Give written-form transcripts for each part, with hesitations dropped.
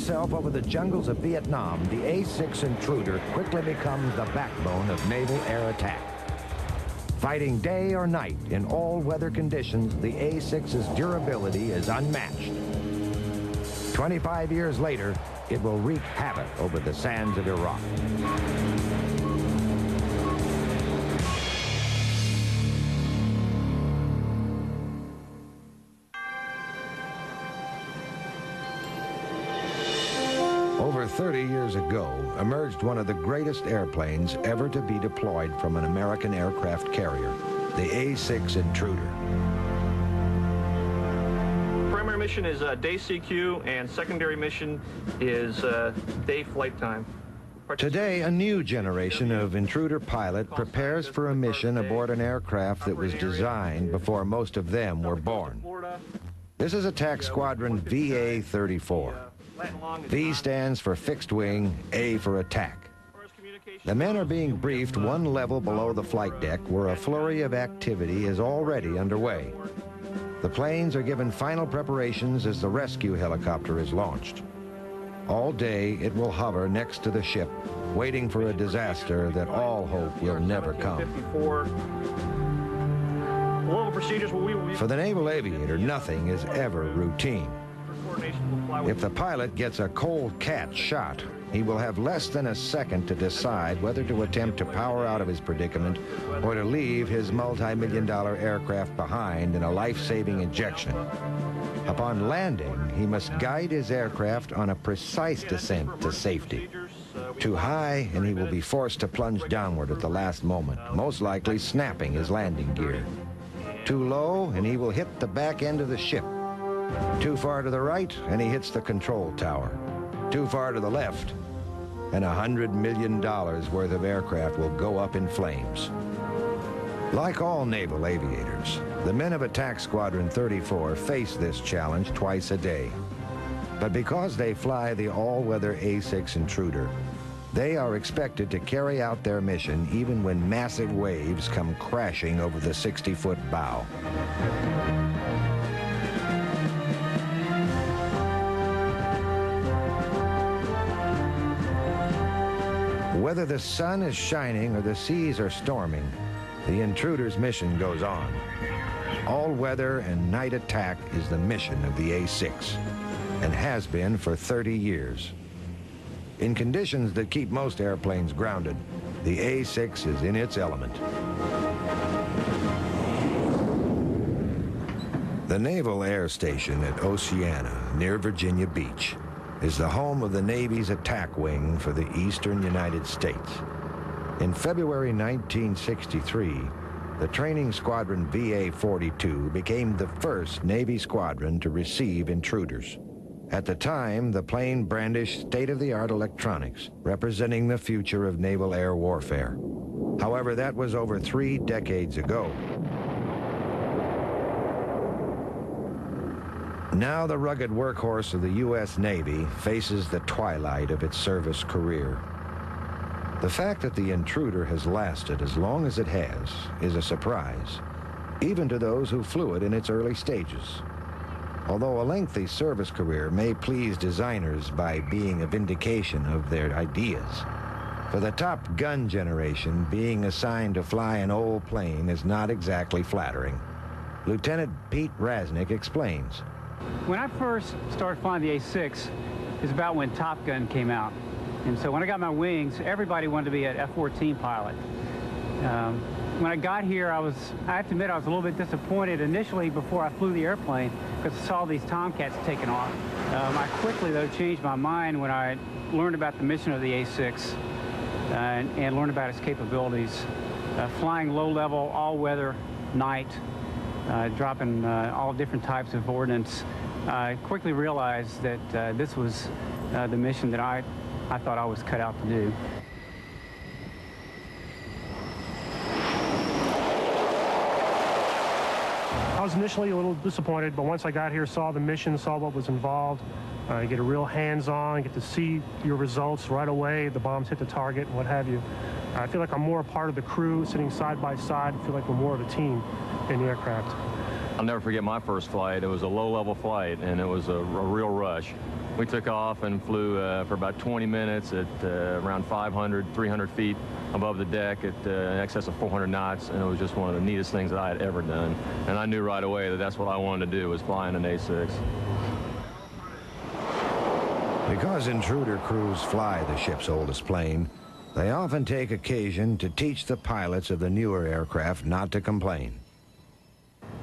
itself over the jungles of Vietnam, the A-6 Intruder quickly becomes the backbone of naval air attack. Fighting day or night in all weather conditions, the A-6's durability is unmatched. 25 years later, it will wreak havoc over the sands of Iraq. Over 30 years ago, emerged one of the greatest airplanes ever to be deployed from an American aircraft carrier, the A-6 Intruder. Primary mission is day CQ, and secondary mission is day flight time. Today, a new generation of Intruder pilot prepares for a mission aboard an aircraft that was designed before most of them were born. This is Attack Squadron VA-34. V stands for fixed wing, A for attack. The men are being briefed one level below the flight deck, where a flurry of activity is already underway. The planes are given final preparations as the rescue helicopter is launched. All day, it will hover next to the ship, waiting for a disaster that all hope will never come. For the naval aviator, nothing is ever routine. If the pilot gets a cold cat shot, he will have less than a second to decide whether to attempt to power out of his predicament or to leave his multi-million-dollar aircraft behind in a life-saving injection. Upon landing, he must guide his aircraft on a precise descent to safety. Too high, and he will be forced to plunge downward at the last moment, most likely snapping his landing gear. Too low, and he will hit the back end of the ship. Too far to the right, and he hits the control tower. Too far to the left, and $100 million worth of aircraft will go up in flames. Like all naval aviators, the men of Attack Squadron 34 face this challenge twice a day. But because they fly the all-weather A-6 Intruder, they are expected to carry out their mission even when massive waves come crashing over the 60-foot bow. Whether the sun is shining or the seas are storming, the Intruder's mission goes on. All-weather and night attack is the mission of the A-6, and has been for 30 years. In conditions that keep most airplanes grounded, the A-6 is in its element. The Naval Air Station at Oceana, near Virginia Beach, is the home of the Navy's attack wing for the eastern United States. In February 1963, the training squadron VA-42 became the first Navy squadron to receive Intruders. At the time, the plane brandished state-of-the-art electronics, representing the future of naval air warfare. However, that was over 3 decades ago. Now the rugged workhorse of the U.S. Navy faces the twilight of its service career. The fact that the Intruder has lasted as long as it has is a surprise, even to those who flew it in its early stages. Although a lengthy service career may please designers by being a vindication of their ideas, for the Top Gun generation, being assigned to fly an old plane is not exactly flattering. Lieutenant Pete Rasnick explains. When I first started flying the A-6, is about when Top Gun came out. And so when I got my wings, everybody wanted to be an F-14 pilot. When I got here, I have to admit I was a little bit disappointed initially before I flew the airplane because I saw these Tomcats taking off. I quickly, though, changed my mind when I learned about the mission of the A-6 and learned about its capabilities. Flying low-level, all-weather, night, dropping all different types of ordnance, I quickly realized that this was the mission that I thought I was cut out to do. I was initially a little disappointed, but once I got here, saw the mission, saw what was involved, get a real hands-on, get to see your results right away, the bombs hit the target, and what have you. I feel like I'm more a part of the crew, sitting side by side. I feel like we're more of a team in the aircraft. I'll never forget my first flight. It was a low-level flight, and it was a real rush. We took off and flew for about 20 minutes at around 500, 300 feet above the deck at in excess of 400 knots, and it was just one of the neatest things that I had ever done. And I knew right away that that's what I wanted to do, was fly in an A6. Because Intruder crews fly the ship's oldest plane, they often take occasion to teach the pilots of the newer aircraft not to complain.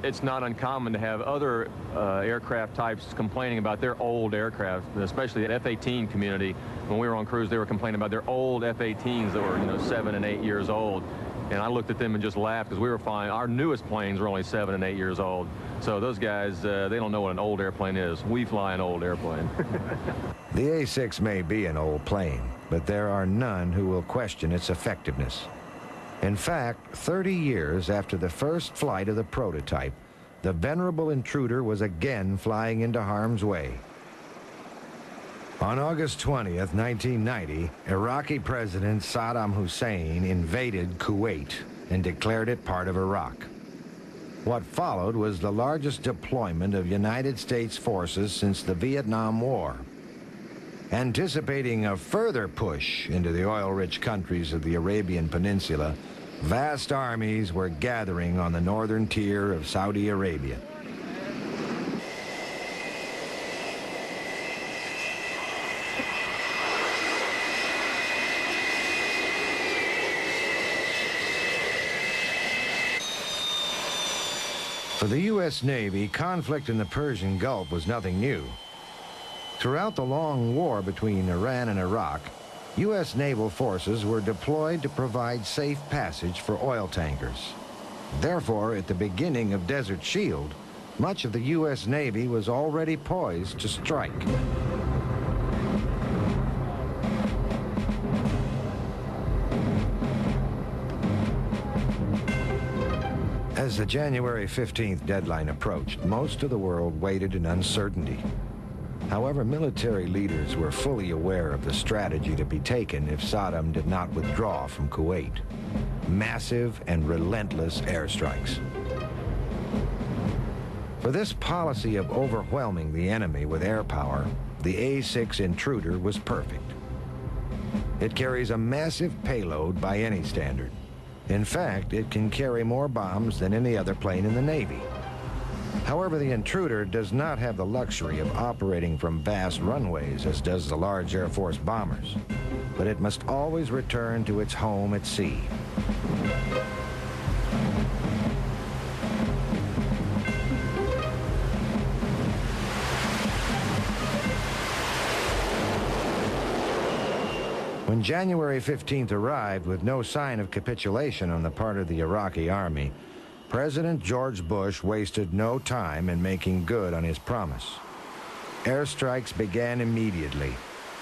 It's not uncommon to have other aircraft types complaining about their old aircraft, especially the F-18 community. When we were on cruise, they were complaining about their old F-18s that were, 7 and 8 years old. And I looked at them and just laughed because we were flying. Our newest planes were only 7 and 8 years old. So those guys, they don't know what an old airplane is. We fly an old airplane. The A6 may be an old plane, but there are none who will question its effectiveness. In fact, 30 years after the first flight of the prototype, the venerable Intruder was again flying into harm's way. On August 20th, 1990, Iraqi President Saddam Hussein invaded Kuwait and declared it part of Iraq. What followed was the largest deployment of United States forces since the Vietnam War. Anticipating a further push into the oil-rich countries of the Arabian Peninsula, vast armies were gathering on the northern tier of Saudi Arabia. For the U.S. Navy, conflict in the Persian Gulf was nothing new. Throughout the long war between Iran and Iraq, U.S. naval forces were deployed to provide safe passage for oil tankers. Therefore, at the beginning of Desert Shield, much of the U.S. Navy was already poised to strike. As the January 15th deadline approached, most of the world waited in uncertainty. However, military leaders were fully aware of the strategy to be taken if Saddam did not withdraw from Kuwait. Massive and relentless airstrikes. For this policy of overwhelming the enemy with air power, the A6 Intruder was perfect. It carries a massive payload by any standard. In fact, it can carry more bombs than any other plane in the Navy. However, the Intruder does not have the luxury of operating from vast runways as does the large Air Force bombers, but it must always return to its home at sea. When January 15th arrived with no sign of capitulation on the part of the Iraqi army, President George Bush wasted no time in making good on his promise. Airstrikes began immediately,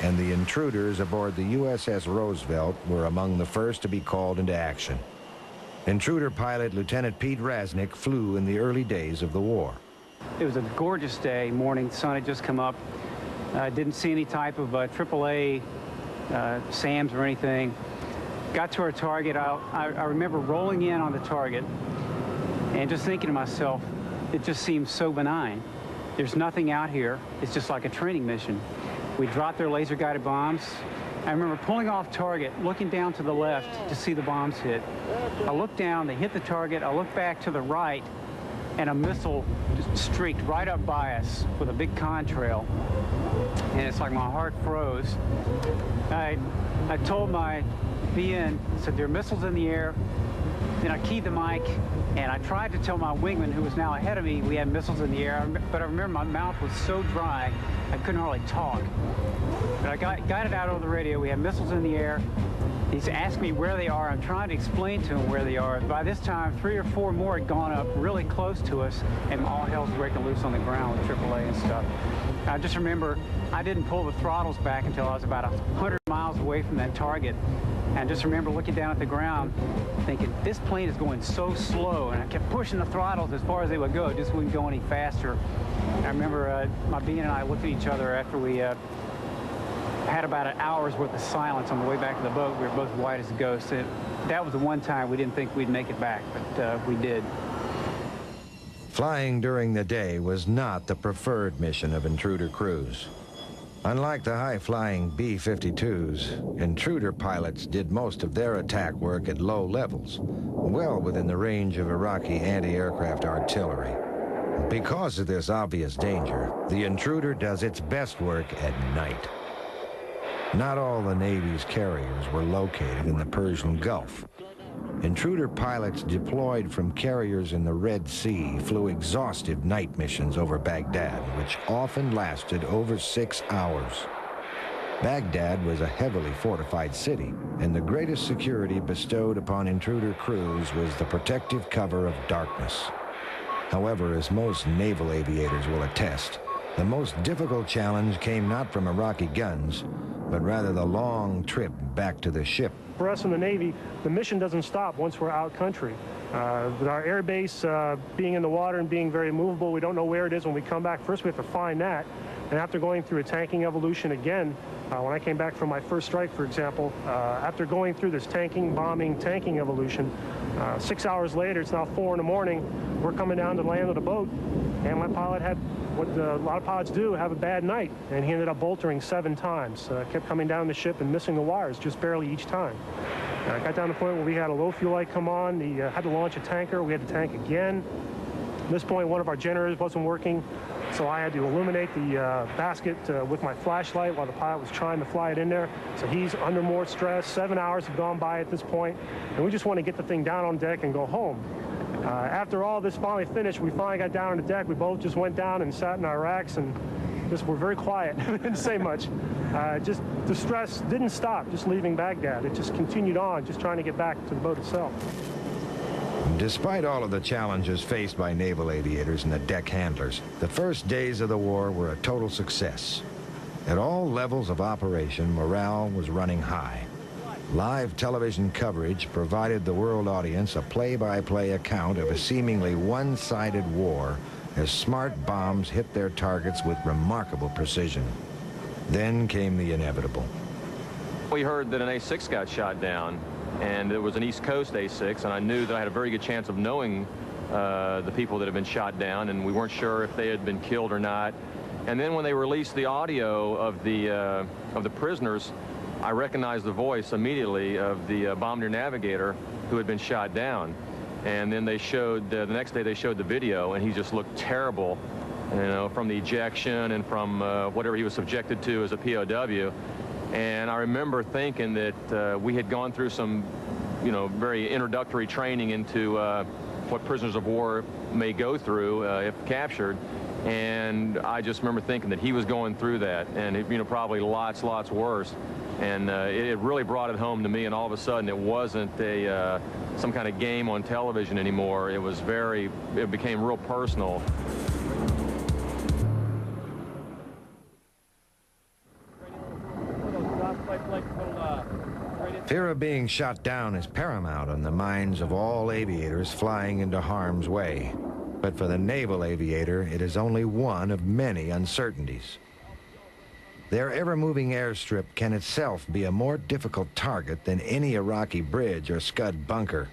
and the intruders aboard the USS Roosevelt were among the first to be called into action. Intruder pilot Lieutenant Pete Rasnick flew in the early days of the war. It was a gorgeous day, morning, sun had just come up. Didn't see any type of AAA SAMs or anything. Got to our target. I remember rolling in on the target and just thinking to myself, it just seems so benign. There's nothing out here. It's just like a training mission. We dropped their laser-guided bombs. I remember pulling off target, looking down to the left to see the bombs hit. I looked down, they hit the target. I looked back to the right, and a missile just streaked right up by us with a big contrail. And it's like my heart froze. I told my BN, said, there are missiles in the air. Then I keyed the mic, and I tried to tell my wingman, who was now ahead of me, we had missiles in the air. But I remember my mouth was so dry, I couldn't hardly talk. But I got it out over the radio. We had missiles in the air. He's asked me where they are. I'm trying to explain to him where they are. By this time, 3 or 4 more had gone up really close to us, and all hell's breaking loose on the ground with AAA and stuff. I just remember I didn't pull the throttles back until I was about 100 miles away from that target. And I just remember looking down at the ground, thinking, this plane is going so slow. And I kept pushing the throttles as far as they would go. It just wouldn't go any faster. I remember my BN and I looked at each other after we had about an hour's worth of silence on the way back to the boat. We were both white as ghosts. That was the one time we didn't think we'd make it back, but we did. Flying during the day was not the preferred mission of Intruder crews. Unlike the high-flying B-52s, Intruder pilots did most of their attack work at low levels, well within the range of Iraqi anti-aircraft artillery. Because of this obvious danger, the Intruder does its best work at night. Not all the Navy's carriers were located in the Persian Gulf. Intruder pilots deployed from carriers in the Red Sea flew exhaustive night missions over Baghdad, which often lasted over 6 hours. Baghdad was a heavily fortified city, and the greatest security bestowed upon Intruder crews was the protective cover of darkness. However, as most naval aviators will attest, the most difficult challenge came not from Iraqi guns, but rather the long trip back to the ship. For us in the Navy, the mission doesn't stop once we're out country. With our air base being in the water and being very movable, we don't know where it is when we come back. First, we have to find that. And after going through a tanking evolution again, when I came back from my first strike, for example, after going through this tanking, bombing, tanking evolution, 6 hours later, it's now 4 in the morning, we're coming down to land with a boat, and my pilot had what a lot of pilots do, have a bad night, and he ended up boltering 7 times. Kept coming down the ship and missing the wires just barely each time. Got down to the point where we had a low fuel light come on. He had to launch a tanker. We had to tank again. At this point, one of our generators wasn't working, so I had to illuminate the basket with my flashlight while the pilot was trying to fly it in there. So he's under more stress. 7 hours have gone by at this point, and we just want to get the thing down on deck and go home. After all this finally finished, we finally got down on the deck. We both just went down and sat in our racks and just were very quiet. Didn't say much. Just the stress didn't stop just leaving Baghdad. It just continued on, just trying to get back to the boat itself. Despite all of the challenges faced by naval aviators and the deck handlers, the first days of the war were a total success. At all levels of operation, morale was running high. Live television coverage provided the world audience a play-by-play account of a seemingly one-sided war as smart bombs hit their targets with remarkable precision. Then came the inevitable. We heard that an A6 got shot down, and it was an East Coast A6, and I knew that I had a very good chance of knowing the people that had been shot down, and we weren't sure if they had been killed or not. And then when they released the audio of the prisoners, I recognized the voice immediately of the bombardier navigator who had been shot down. And then they showed, the next day they showed the video, and he just looked terrible, you know, from the ejection and from whatever he was subjected to as a POW. And I remember thinking that we had gone through some, you know, very introductory training into what prisoners of war may go through if captured. And I just remember thinking that he was going through that, and you know, probably lots worse. And it really brought it home to me, and all of a sudden it wasn't a some kind of game on television anymore. It was it became real personal. Fear of being shot down is paramount on the minds of all aviators flying into harm's way. But for the naval aviator, it is only one of many uncertainties. Their ever-moving airstrip can itself be a more difficult target than any Iraqi bridge or Scud bunker.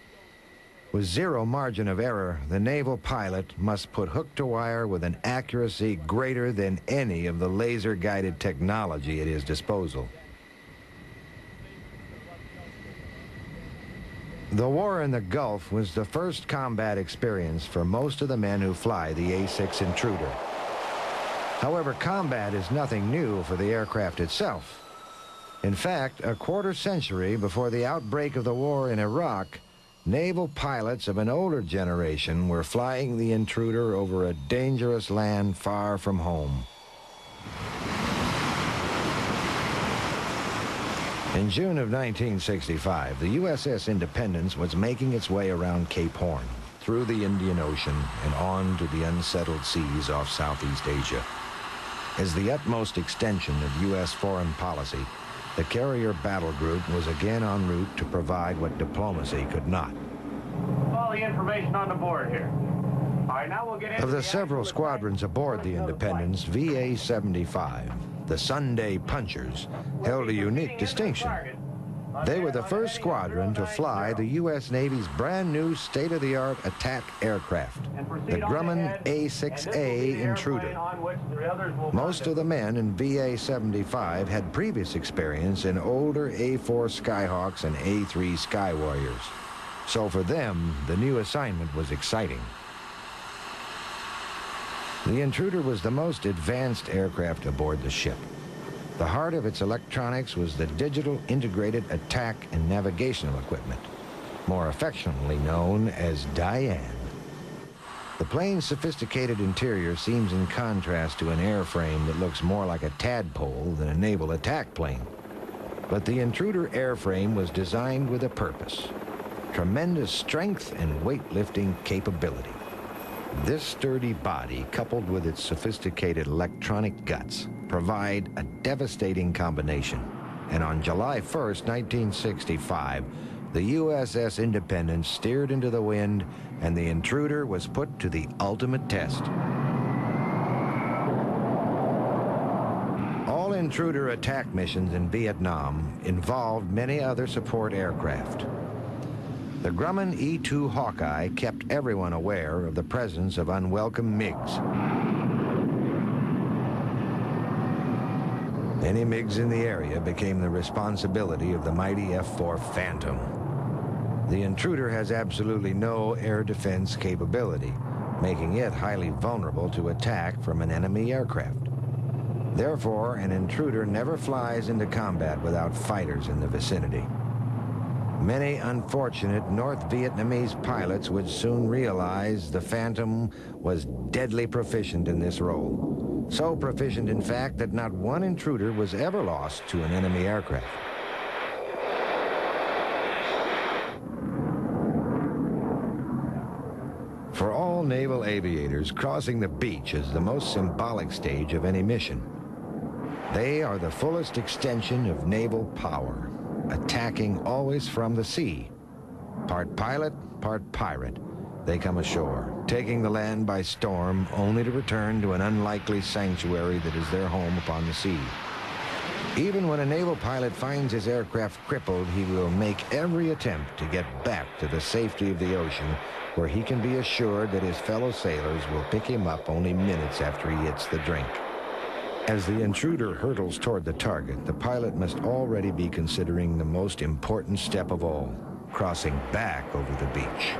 With zero margin of error, the naval pilot must put hook to wire with an accuracy greater than any of the laser-guided technology at his disposal. The war in the Gulf was the first combat experience for most of the men who fly the A6 Intruder. However, combat is nothing new for the aircraft itself. In fact, a quarter century before the outbreak of the war in Iraq, naval pilots of an older generation were flying the Intruder over a dangerous land far from home. In June of 1965, the USS Independence was making its way around Cape Horn, through the Indian Ocean, and on to the unsettled seas off Southeast Asia. As the utmost extension of U.S. foreign policy, the carrier battle group was again en route to provide what diplomacy could not. All the information on the board here. All right, now we'll get into Of the several squadrons aboard the Independence, VA-75, the Sunday Punchers, held a unique distinction. They were the first squadron to fly the U.S. Navy's brand new state-of-the-art attack aircraft, the Grumman A-6A Intruder. Most of the men in VA-75 had previous experience in older A-4 Skyhawks and A-3 Sky Warriors. So for them, the new assignment was exciting. The Intruder was the most advanced aircraft aboard the ship. The heart of its electronics was the digital integrated attack and navigational equipment, more affectionately known as Diane. The plane's sophisticated interior seems in contrast to an airframe that looks more like a tadpole than a naval attack plane. But the Intruder airframe was designed with a purpose: tremendous strength and weightlifting capability. This sturdy body, coupled with its sophisticated electronic guts, provide a devastating combination. And on July 1st, 1965, the USS Independence steered into the wind, and the Intruder was put to the ultimate test. All Intruder attack missions in Vietnam involved many other support aircraft. The Grumman E-2 Hawkeye kept everyone aware of the presence of unwelcome MiGs. Any MiGs in the area became the responsibility of the mighty F-4 Phantom. The Intruder has absolutely no air defense capability, making it highly vulnerable to attack from an enemy aircraft. Therefore, an Intruder never flies into combat without fighters in the vicinity. Many unfortunate North Vietnamese pilots would soon realize the Phantom was deadly proficient in this role. So proficient, in fact, that not one Intruder was ever lost to an enemy aircraft. For all naval aviators, crossing the beach is the most symbolic stage of any mission. They are the fullest extension of naval power, attacking always from the sea. Part pilot, part pirate, they come ashore, taking the land by storm, only to return to an unlikely sanctuary that is their home upon the sea. Even when a naval pilot finds his aircraft crippled, he will make every attempt to get back to the safety of the ocean, where he can be assured that his fellow sailors will pick him up only minutes after he hits the drink. As the Intruder hurtles toward the target, the pilot must already be considering the most important step of all: crossing back over the beach.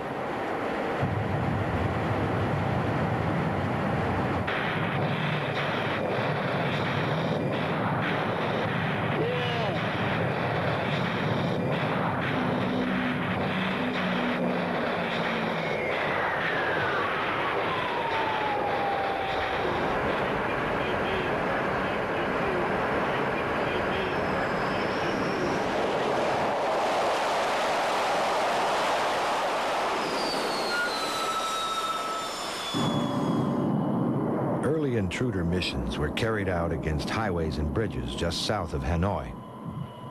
Early Intruder missions were carried out against highways and bridges just south of Hanoi.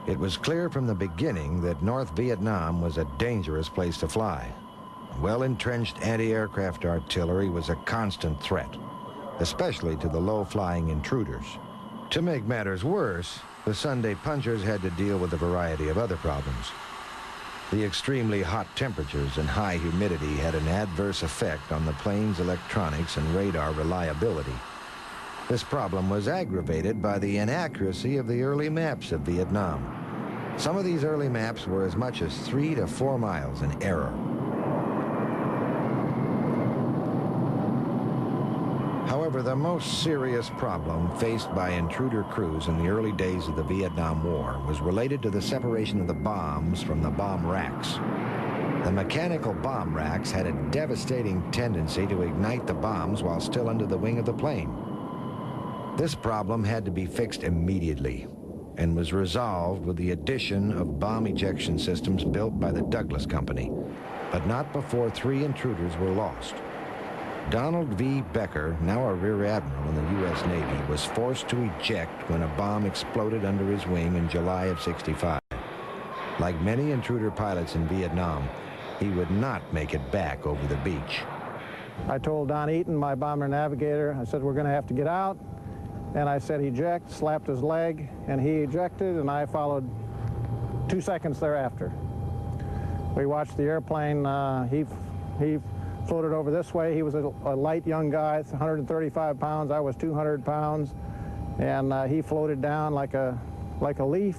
It was clear from the beginning that North Vietnam was a dangerous place to fly. Well-entrenched anti-aircraft artillery was a constant threat, especially to the low-flying Intruders. To make matters worse, the Sunday Punchers had to deal with a variety of other problems. The extremely hot temperatures and high humidity had an adverse effect on the plane's electronics and radar reliability. This problem was aggravated by the inaccuracy of the early maps of Vietnam. Some of these early maps were as much as 3 to 4 miles in error. However, the most serious problem faced by Intruder crews in the early days of the Vietnam War was related to the separation of the bombs from the bomb racks. The mechanical bomb racks had a devastating tendency to ignite the bombs while still under the wing of the plane. This problem had to be fixed immediately and was resolved with the addition of bomb ejection systems built by the Douglas Company, but not before 3 Intruders were lost. Donald V. Becker, now a Rear Admiral in the U.S. Navy, was forced to eject when a bomb exploded under his wing in July of '65. Like many Intruder pilots in Vietnam, he would not make it back over the beach. I told Don Eaton, my bomber navigator, I said, we're going to have to get out. And I said, eject, slapped his leg, and he ejected, and I followed 2 seconds thereafter. We watched the airplane. He floated over this way. He was a light young guy, 135 pounds. I was 200 pounds. And he floated down like a leaf,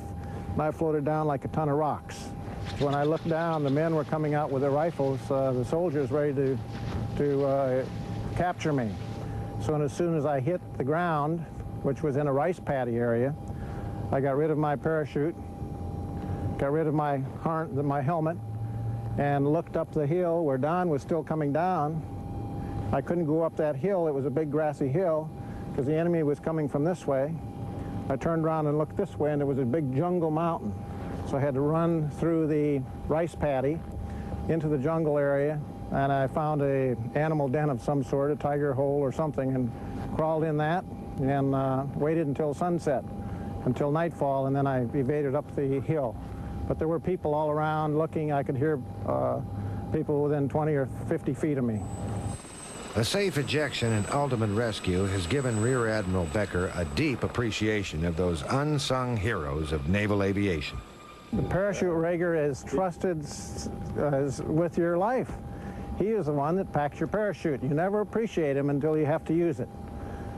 and I floated down like a ton of rocks. When I looked down, the men were coming out with their rifles, the soldiers ready to capture me. So as soon as I hit the ground, which was in a rice paddy area, I got rid of my parachute, got rid of my helmet, and looked up the hill where Don was still coming down. I couldn't go up that hill. It was a big grassy hill because the enemy was coming from this way. I turned around and looked this way, and there was a big jungle mountain. So I had to run through the rice paddy into the jungle area, and I found an animal den of some sort, a tiger hole or something, and crawled in that and waited until sunset, until nightfall, and then I evaded up the hill. But there were people all around looking. I could hear people within 20 or 50 feet of me. A safe ejection and ultimate rescue has given Rear Admiral Becker a deep appreciation of those unsung heroes of naval aviation. The parachute rigger is trusted with your life. He is the one that packs your parachute. You never appreciate him until you have to use it.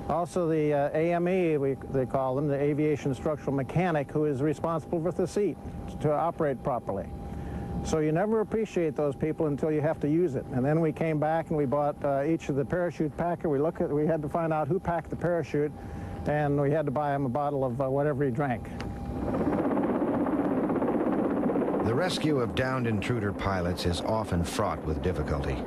Also the AME, they call them, the aviation structural mechanic, who is responsible for the seat to operate properly. So you never appreciate those people until you have to use it. And then we came back and we bought each of the parachute packer. We had to find out who packed the parachute, and we had to buy him a bottle of whatever he drank. The rescue of downed Intruder pilots is often fraught with difficulty.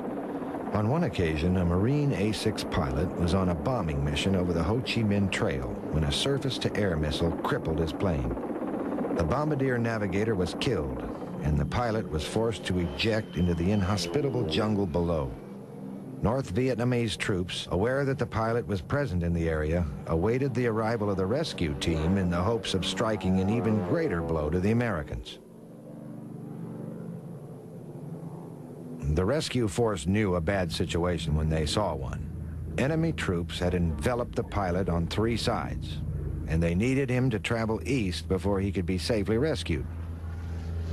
On one occasion, a Marine A-6 pilot was on a bombing mission over the Ho Chi Minh Trail when a surface-to-air missile crippled his plane. The bombardier navigator was killed, and the pilot was forced to eject into the inhospitable jungle below. North Vietnamese troops, aware that the pilot was present in the area, awaited the arrival of the rescue team in the hopes of striking an even greater blow to the Americans. The rescue force knew a bad situation when they saw one. Enemy troops had enveloped the pilot on 3 sides, and they needed him to travel east before he could be safely rescued.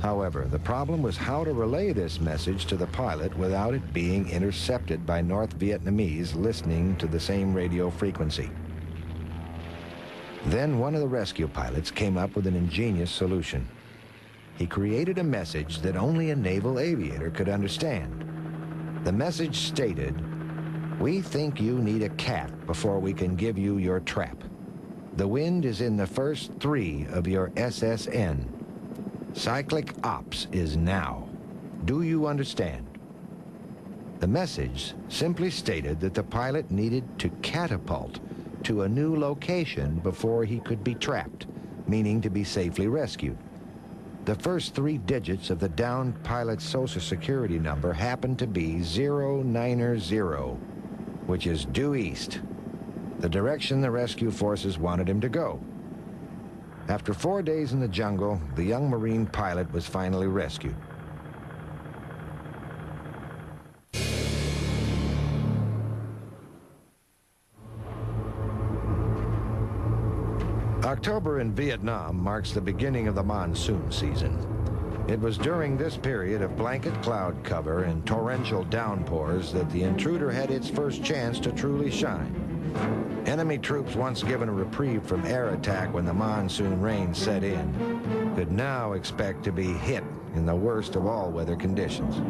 However, the problem was how to relay this message to the pilot without it being intercepted by North Vietnamese listening to the same radio frequency. Then one of the rescue pilots came up with an ingenious solution. He created a message that only a naval aviator could understand. The message stated, "We think you need a cat before we can give you your trap. The wind is in the first 3 of your SSN. Cyclic ops is now. Do you understand?" The message simply stated that the pilot needed to catapult to a new location before he could be trapped, meaning to be safely rescued. The first 3 digits of the downed pilot's Social Security number happened to be 090, which is due east, the direction the rescue forces wanted him to go. After 4 days in the jungle, the young Marine pilot was finally rescued. October in Vietnam marks the beginning of the monsoon season. It was during this period of blanket cloud cover and torrential downpours that the Intruder had its first chance to truly shine. Enemy troops, once given a reprieve from air attack when the monsoon rain set in, could now expect to be hit in the worst of all weather conditions.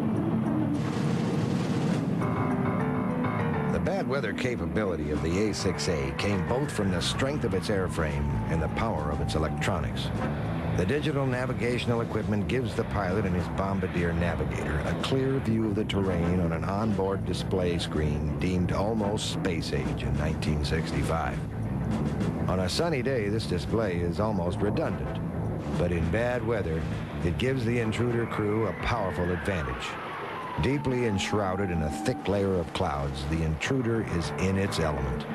The bad weather capability of the A-6A came both from the strength of its airframe and the power of its electronics. The digital navigational equipment gives the pilot and his bombardier navigator a clear view of the terrain on an onboard display screen deemed almost space age in 1965. On a sunny day, this display is almost redundant, but in bad weather, it gives the Intruder crew a powerful advantage. Deeply enshrouded in a thick layer of clouds, the Intruder is in its element.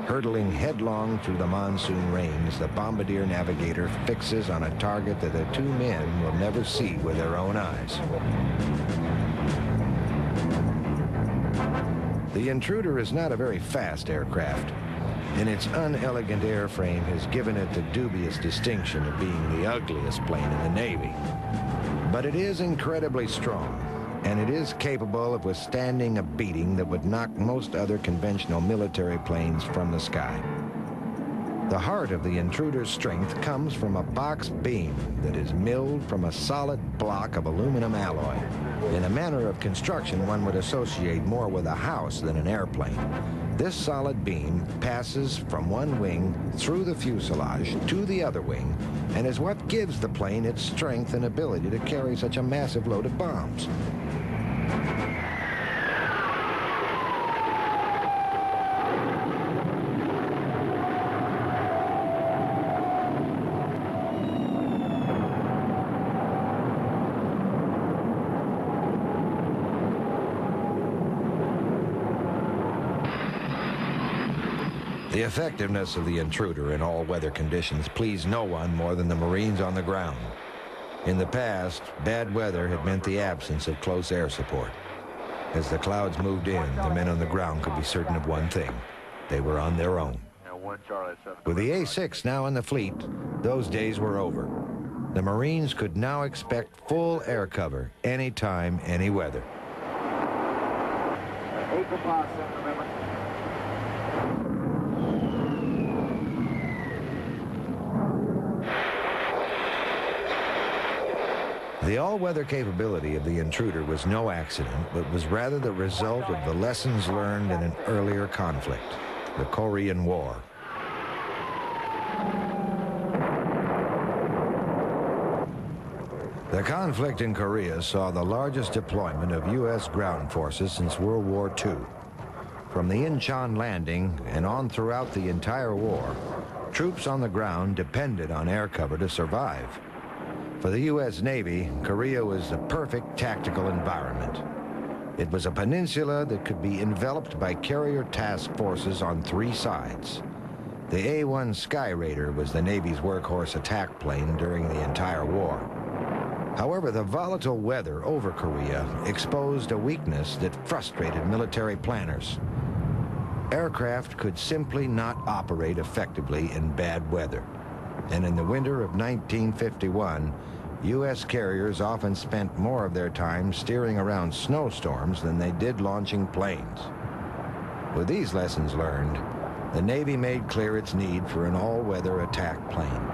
Hurtling headlong through the monsoon rains, the bombardier navigator fixes on a target that the 2 men will never see with their own eyes. The Intruder is not a very fast aircraft. and its unelegant airframe has given it the dubious distinction of being the ugliest plane in the Navy. But it is incredibly strong, and it is capable of withstanding a beating that would knock most other conventional military planes from the sky. The heart of the Intruder's strength comes from a box beam that is milled from a solid block of aluminum alloy, in a manner of construction one would associate more with a house than an airplane. This solid beam passes from one wing through the fuselage to the other wing, and is what gives the plane its strength and ability to carry such a massive load of bombs. The effectiveness of the Intruder in all weather conditions pleased no one more than the Marines on the ground. In the past, bad weather had meant the absence of close air support. As the clouds moved in, the men on the ground could be certain of one thing: they were on their own. With the A-6 now in the fleet, those days were over. The Marines could now expect full air cover anytime, any weather. 8 o'clock, remember. The all-weather capability of the Intruder was no accident, but was rather the result of the lessons learned in an earlier conflict, the Korean War. The conflict in Korea saw the largest deployment of U.S. ground forces since World War II. From the Incheon landing and on throughout the entire war, troops on the ground depended on air cover to survive. For the U.S. Navy, Korea was the perfect tactical environment. It was a peninsula that could be enveloped by carrier task forces on 3 sides. The A-1 Sky Raider was the Navy's workhorse attack plane during the entire war. However, the volatile weather over Korea exposed a weakness that frustrated military planners. Aircraft could simply not operate effectively in bad weather. And in the winter of 1951, U.S. carriers often spent more of their time steering around snowstorms than they did launching planes. With these lessons learned, the Navy made clear its need for an all-weather attack plane.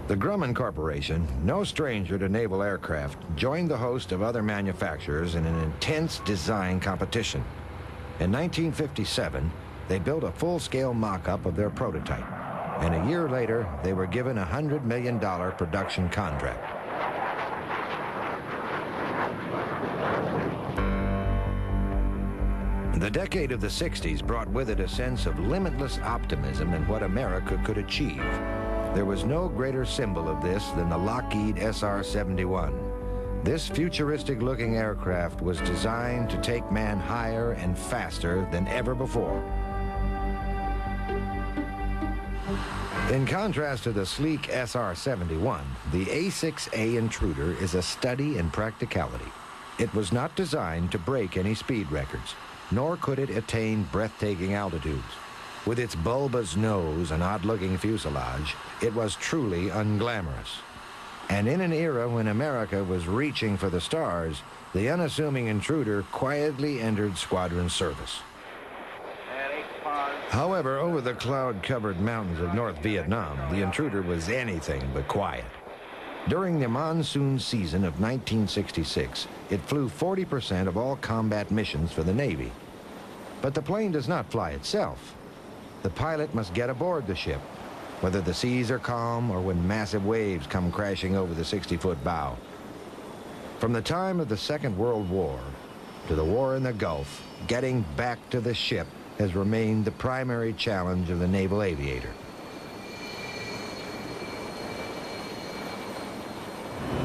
The Grumman Corporation, no stranger to naval aircraft, joined the host of other manufacturers in an intense design competition. In 1957, they built a full-scale mock-up of their prototype, and a year later, they were given a $100 million production contract. The decade of the 60s brought with it a sense of limitless optimism in what America could achieve. There was no greater symbol of this than the Lockheed SR-71. This futuristic-looking aircraft was designed to take man higher and faster than ever before. In contrast to the sleek SR-71, the A-6A Intruder is a study in practicality. It was not designed to break any speed records, nor could it attain breathtaking altitudes. With its bulbous nose and odd-looking fuselage, it was truly unglamorous. And in an era when America was reaching for the stars, the unassuming Intruder quietly entered squadron service. However, over the cloud-covered mountains of North Vietnam, the Intruder was anything but quiet. During the monsoon season of 1966, it flew 40% of all combat missions for the Navy. But the plane does not fly itself. The pilot must get aboard the ship, whether the seas are calm or when massive waves come crashing over the 60-foot bow. From the time of the Second World War to the war in the Gulf, getting back to the ship has remained the primary challenge of the naval aviator.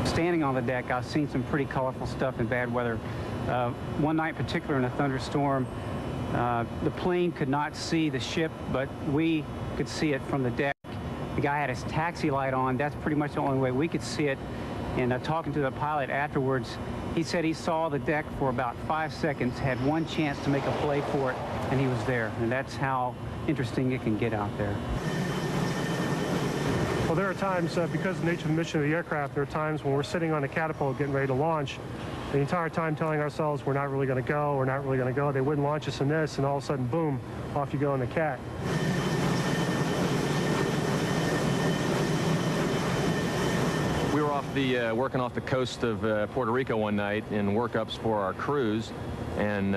Standing on the deck, I've seen some pretty colorful stuff in bad weather. One night in particular in a thunderstorm, the plane could not see the ship, but we could see it from the deck. The guy had his taxi light on. That's pretty much the only way we could see it. And talking to the pilot afterwards, He said he saw the deck for about 5 seconds, had one chance to make a play for it, and he was there. And that's how interesting it can get out there. Well, there are times, because of the nature of the mission of the aircraft, there are times when we're sitting on a catapult getting ready to launch, the entire time telling ourselves we're not really going to go, we're not really going to go. They wouldn't launch us in this, and all of a sudden, boom, off you go in the cat. We were working off the coast of Puerto Rico one night in workups for our cruise, and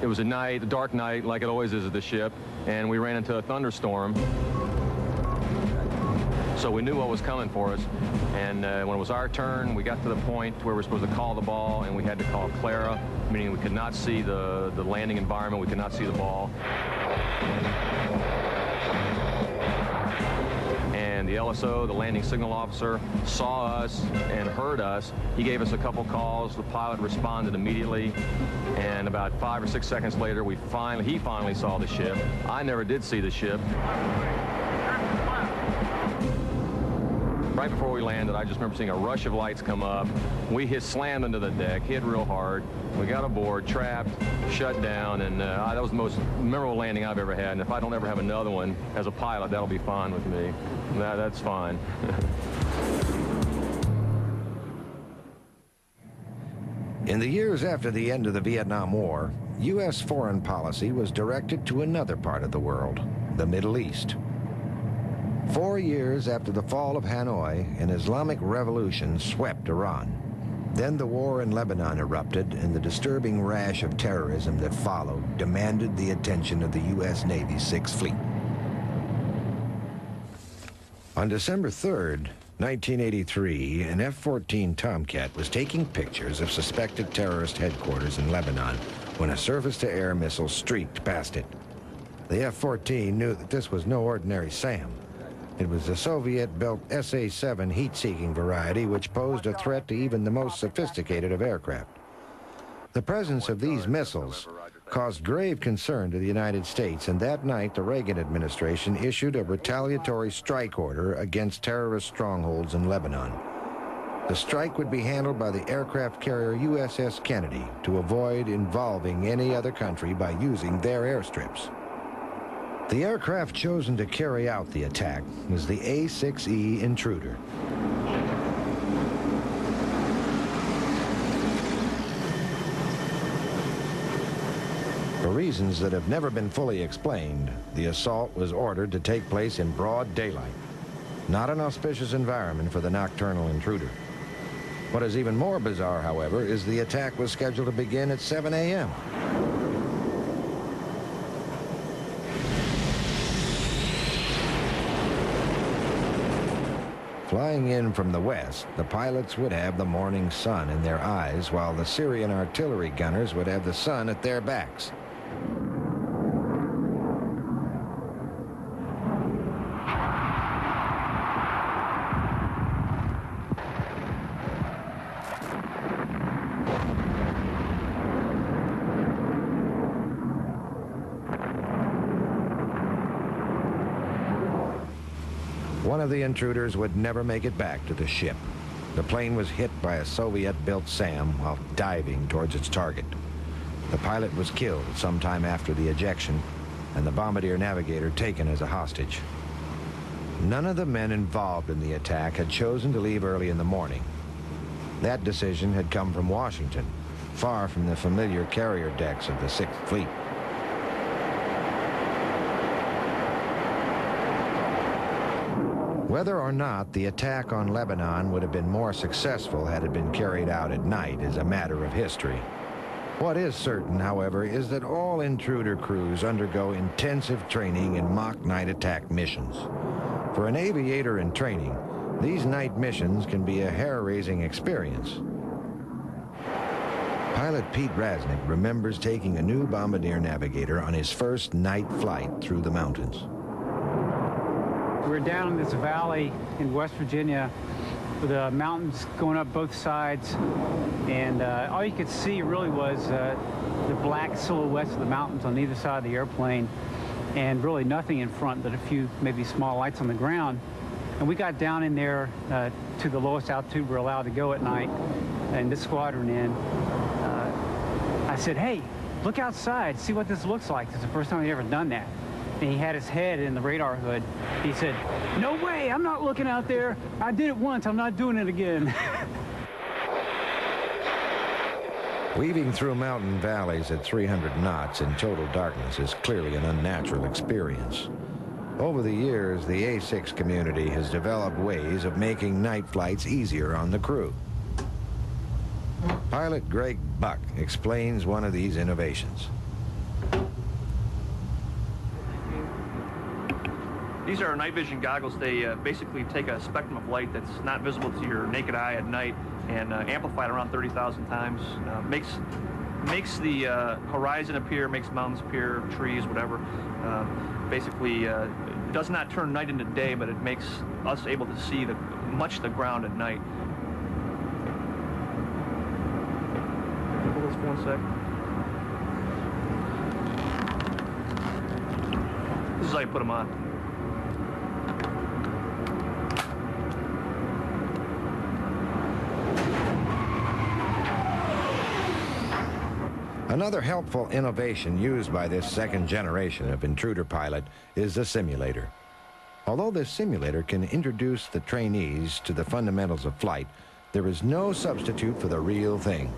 it was a dark night like it always is at the ship, and we ran into a thunderstorm. So we knew what was coming for us, and when it was our turn, we got to the point where we were supposed to call the ball, and we had to call Clara, meaning we could not see the landing environment, we could not see the ball. And the LSO, the landing signal officer, saw us and heard us. He gave us a couple calls. The pilot responded immediately, and about 5 or 6 seconds later, he finally saw the ship. I never did see the ship. Right before we landed, I just remember seeing a rush of lights come up. We slammed into the deck, hit real hard. We got aboard, trapped, shut down, and that was the most memorable landing I've ever had. And if I don't ever have another one as a pilot, that'll be fine with me. That's fine. In the years after the end of the Vietnam War, U.S. foreign policy was directed to another part of the world, the Middle East. 4 years after the fall of Hanoi, an Islamic revolution swept Iran. Then the war in Lebanon erupted, and the disturbing rash of terrorism that followed demanded the attention of the U.S. Navy's Sixth Fleet. On December 3rd, 1983, an F-14 Tomcat was taking pictures of suspected terrorist headquarters in Lebanon when a surface-to-air missile streaked past it. The F-14 knew that this was no ordinary SAM. It was the Soviet-built SA-7 heat-seeking variety, which posed a threat to even the most sophisticated of aircraft. The presence of these missiles caused grave concern to the United States, and that night the Reagan administration issued a retaliatory strike order against terrorist strongholds in Lebanon. The strike would be handled by the aircraft carrier USS Kennedy to avoid involving any other country by using their airstrips. The aircraft chosen to carry out the attack was the A-6E Intruder. For reasons that have never been fully explained, the assault was ordered to take place in broad daylight. Not an auspicious environment for the nocturnal intruder. What is even more bizarre, however, is the attack was scheduled to begin at 7 a.m. Flying in from the west, the pilots would have the morning sun in their eyes, while the Syrian artillery gunners would have the sun at their backs. One of the intruders would never make it back to the ship. The plane was hit by a Soviet-built SAM while diving towards its target. The pilot was killed sometime after the ejection, and the bombardier navigator taken as a hostage. None of the men involved in the attack had chosen to leave early in the morning. That decision had come from Washington, far from the familiar carrier decks of the Sixth Fleet. Whether or not the attack on Lebanon would have been more successful had it been carried out at night is a matter of history. What is certain, however, is that all intruder crews undergo intensive training in mock night attack missions. For an aviator in training, these night missions can be a hair-raising experience. Pilot Pete Rasnick remembers taking a new bombardier navigator on his first night flight through the mountains. We're down in this valley in West Virginia with the mountains going up both sides, and all you could see really was the black silhouettes of the mountains on either side of the airplane, and really nothing in front but a few maybe small lights on the ground. And we got down in there to the lowest altitude we're allowed to go at night, and this squadron in, I said, hey, look outside, see what this looks like. It's the first time he'd ever done that. And he had his head in the radar hood. He said, no way, I'm not looking out there. I did it once, I'm not doing it again. Weaving through mountain valleys at 300 knots in total darkness is clearly an unnatural experience. Over the years, the A6 community has developed ways of making night flights easier on the crew. Pilot Greg Buck explains one of these innovations. These are night vision goggles. They basically take a spectrum of light that's not visible to your naked eye at night and amplify it around 30,000 times. Makes the horizon appear, makes mountains appear, trees, whatever. Basically, does not turn night into day, but it makes us able to see much of the ground at night. Hold this for 1 sec. This is how you put them on. Another helpful innovation used by this second generation of Intruder pilot is the simulator. Although this simulator can introduce the trainees to the fundamentals of flight, there is no substitute for the real thing.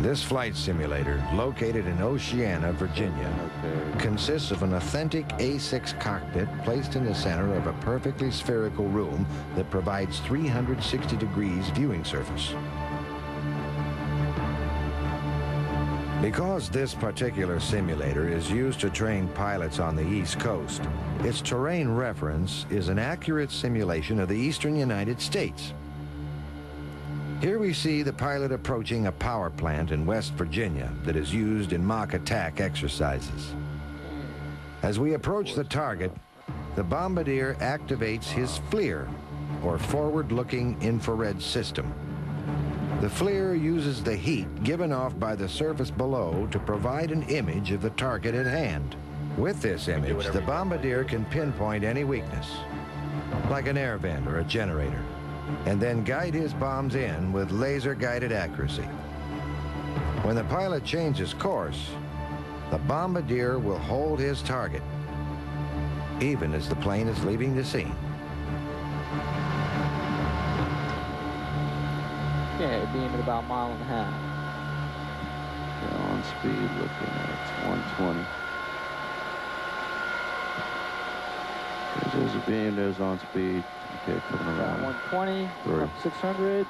This flight simulator, located in Oceana, Virginia, consists of an authentic A6 cockpit placed in the center of a perfectly spherical room that provides 360 degrees viewing surface. Because this particular simulator is used to train pilots on the East Coast, its terrain reference is an accurate simulation of the eastern United States. Here we see the pilot approaching a power plant in West Virginia that is used in mock attack exercises. As we approach the target, the bombardier activates his FLIR, or forward-looking infrared system. The FLIR uses the heat given off by the surface below to provide an image of the target at hand. With this image, the bombardier can pinpoint any weakness, like an air vent or a generator, and then guide his bombs in with laser-guided accuracy. When the pilot changes course, the bombardier will hold his target, even as the plane is leaving the scene. Okay, being at about a mile and a half. Yeah, on speed, looking at 120. There's a beam, there's on speed. Okay, coming around. 120, 600.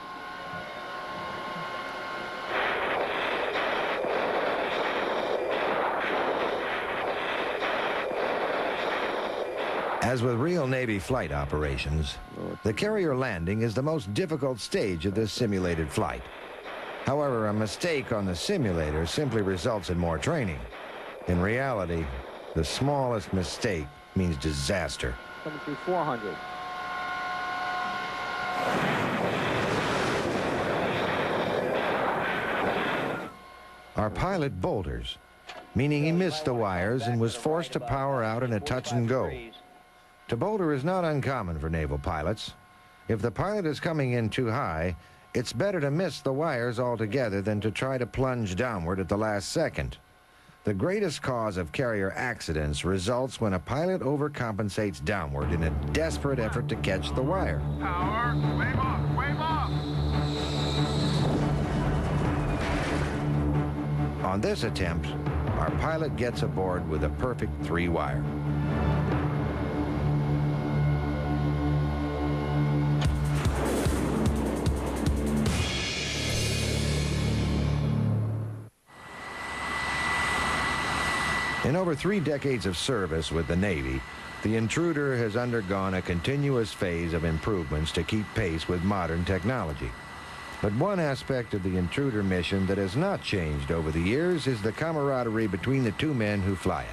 As with real Navy flight operations, the carrier landing is the most difficult stage of this simulated flight. However, a mistake on the simulator simply results in more training. In reality, the smallest mistake means disaster. Coming through 400. Our pilot boulders, meaning he missed the wires and was forced to power out in a touch and go. To boulder is not uncommon for naval pilots. If the pilot is coming in too high, it's better to miss the wires altogether than to try to plunge downward at the last second. The greatest cause of carrier accidents results when a pilot overcompensates downward in a desperate effort to catch the wire. Power, wave off, wave off. On this attempt, our pilot gets aboard with a perfect 3-wire. In over 3 decades of service with the Navy, the Intruder has undergone a continuous phase of improvements to keep pace with modern technology. But one aspect of the Intruder mission that has not changed over the years is the camaraderie between the 2 men who fly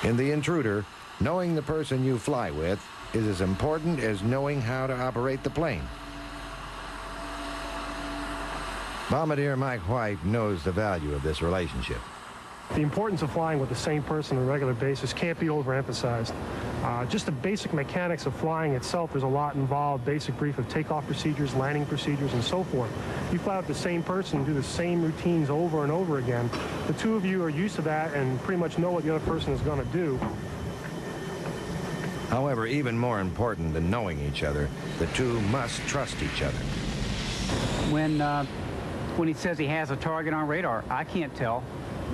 it. In the Intruder, knowing the person you fly with is as important as knowing how to operate the plane. Bombardier Mike White knows the value of this relationship. The importance of flying with the same person on a regular basis can't be overemphasized. Just the basic mechanics of flying itself, there's a lot involved, basic brief of takeoff procedures, landing procedures, and so forth. You fly with the same person and do the same routines over and over again. The two of you are used to that and pretty much know what the other person is going to do. However, even more important than knowing each other, the two must trust each other. When he says he has a target on radar, I can't tell.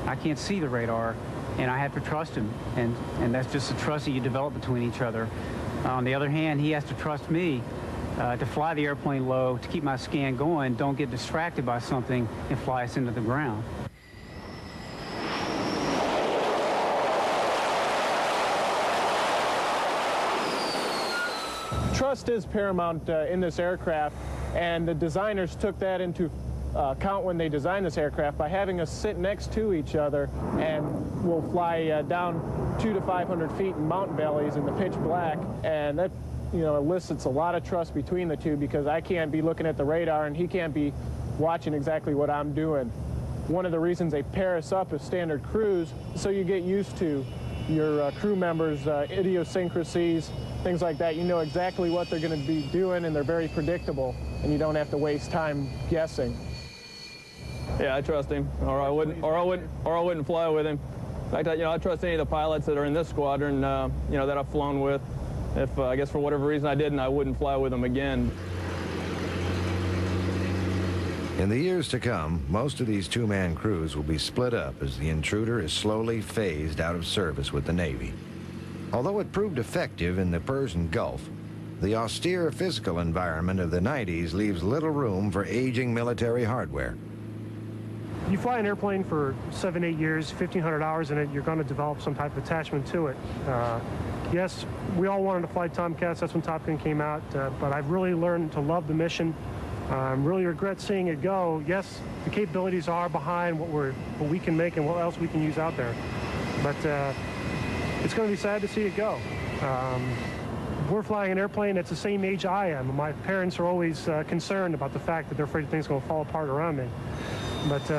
I can't see the radar, and I have to trust him, and that's just the trust that you develop between each other. On the other hand, he has to trust me to fly the airplane low, to keep my scan going, don't get distracted by something and fly us into the ground. Trust is paramount in this aircraft, and the designers took that into account when they designed this aircraft by having us sit next to each other, and we'll fly down 200 to 500 feet in mountain valleys in the pitch black, and that elicits a lot of trust between the two, because I can't be looking at the radar and he can't be watching exactly what I'm doing. One of the reasons they pair us up is standard crews, so you get used to your crew members' idiosyncrasies, things like that. You know exactly what they're going to be doing, and they're very predictable, and you don't have to waste time guessing. Yeah, I trust him, or I wouldn't fly with him. In fact, I trust any of the pilots that are in this squadron, that I've flown with. If I guess for whatever reason I didn't, I wouldn't fly with them again. In the years to come, most of these two-man crews will be split up as the Intruder is slowly phased out of service with the Navy. Although it proved effective in the Persian Gulf, the austere physical environment of the 90s leaves little room for aging military hardware. You fly an airplane for 7, 8 years, 1,500 hours in it, you're going to develop some type of attachment to it. Yes, we all wanted to fly Tomcats. That's when Top Gun came out. But I've really learned to love the mission. Really regret seeing it go. Yes, the capabilities are behind what we can make and what else we can use out there. But it's going to be sad to see it go. We're flying an airplane that's the same age I am. My parents are always concerned about the fact that they're afraid things are going to fall apart around me. But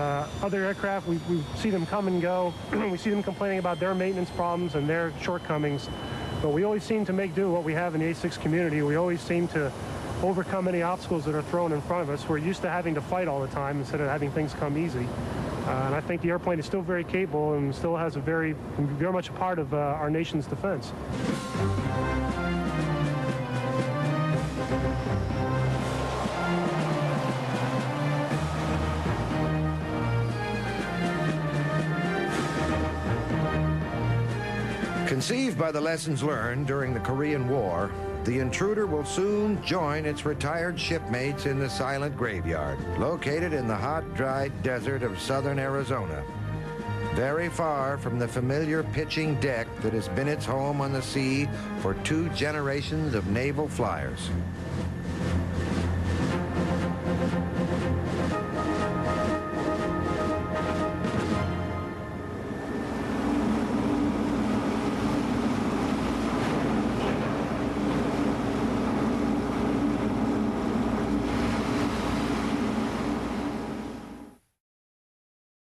other aircraft, we see them come and go. We see them complaining about their maintenance problems and their shortcomings. But we always seem to make do what we have in the A6 community. We always seem to overcome any obstacles that are thrown in front of us. We're used to having to fight all the time instead of having things come easy. And I think the airplane is still very capable and still has very much a part of our nation's defense. Conceived by the lessons learned during the Korean War, the Intruder will soon join its retired shipmates in the silent graveyard, located in the hot, dry desert of southern Arizona, very far from the familiar pitching deck that has been its home on the sea for 2 generations of naval flyers.